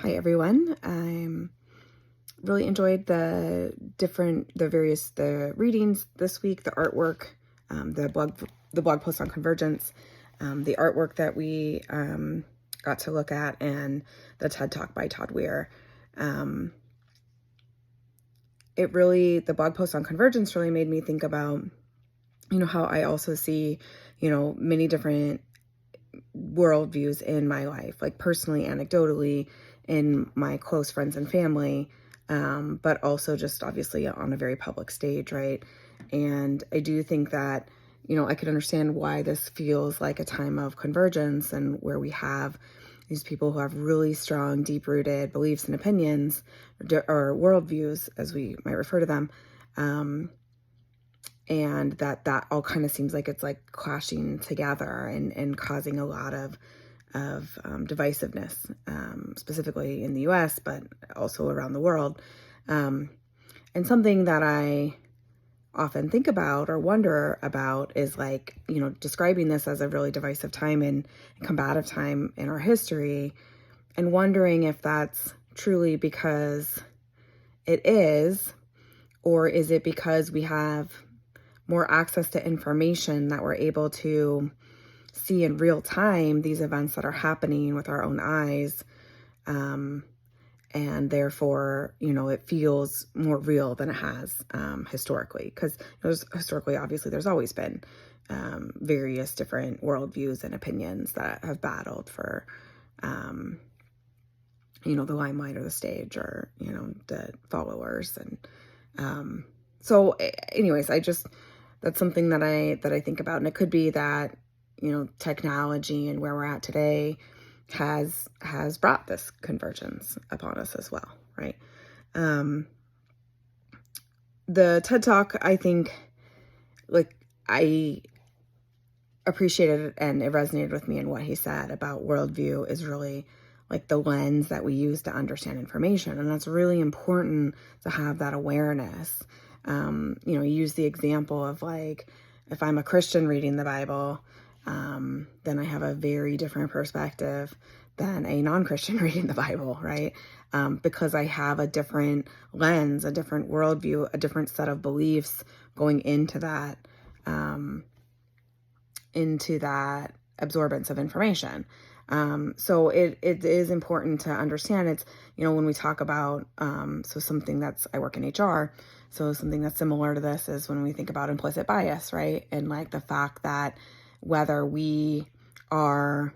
Hi everyone. I'm really enjoyed the readings this week, the artwork, the blog post on convergence, the artwork that we got to look at, and the TED Talk by Todd Weir. The blog post on convergence really made me think about, how I also see, many different worldviews in my life, like personally, anecdotally, in my close friends and family, but also just obviously on a very public stage, right? And I do think that, I could understand why this feels like a time of convergence, and where we have these people who have really strong, deep-rooted beliefs and opinions, or worldviews, as we might refer to them, and that all kind of seems like it's like clashing together and causing a lot of divisiveness, specifically in the US, but also around the world. And something that I often think about or wonder about is, like, describing this as a really divisive time and combative time in our history, and wondering if that's truly because it is, or is it because we have more access to information that we're able to see in real time these events that are happening with our own eyes. And therefore, it feels more real than it has historically. Because historically, obviously, there's always been various different worldviews and opinions that have battled for, the limelight or the stage, or, the followers. And so anyways, that's something that I think about. And it could be that, technology and where we're at today has brought this convergence upon us as well, right? The TED Talk, I think, like, I appreciated it, and it resonated with me, and what he said about worldview is really like the lens that we use to understand information. And that's really important, to have that awareness. You use the example of, like, if I'm a Christian reading the Bible, then I have a very different perspective than a non-Christian reading the Bible, right? Because I have a different lens, a different worldview, a different set of beliefs going into that absorbance of information. So it is important to understand. It's, when we talk about, I work in HR, so something that's similar to this is when we think about implicit bias, right? And, like, the fact that whether we are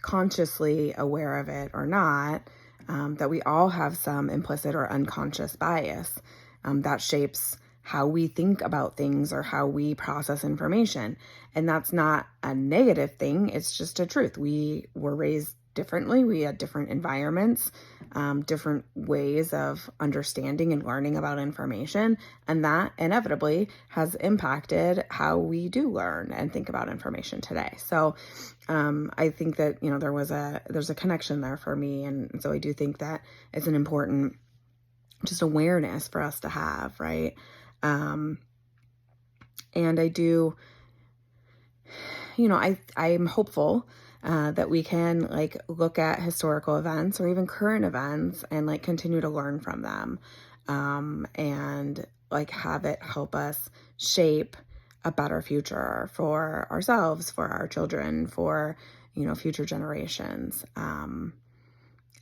consciously aware of it or not, that we all have some implicit or unconscious bias that shapes how we think about things or how we process information. And that's not a negative thing. It's just a truth. We were raised differently. We had different environments, different ways of understanding and learning about information. And that inevitably has impacted how we do learn and think about information today. So I think that, there's a connection there for me. And so I do think that it's an important just awareness for us to have, right? And I do, I'm hopeful that we can, like, look at historical events or even current events and, like, continue to learn from them, and, like, have it help us shape a better future for ourselves, for our children, for, future generations. I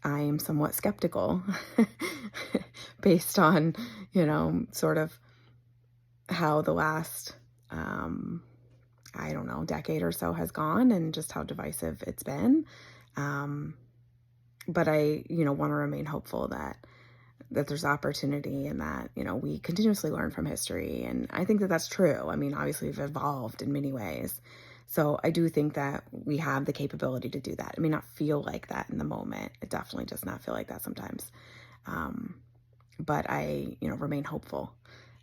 am somewhat skeptical based on, sort of how the last, decade or so has gone, and just how divisive it's been. But I, want to remain hopeful that there's opportunity, and that, we continuously learn from history. And I think that that's true. I mean, obviously we've evolved in many ways. So I do think that we have the capability to do that. It may not feel like that in the moment. It definitely does not feel like that sometimes. But I, remain hopeful.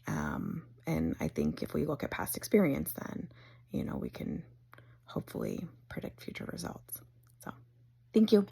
And I think if we look at past experience, then, we can hopefully predict future results. So thank you.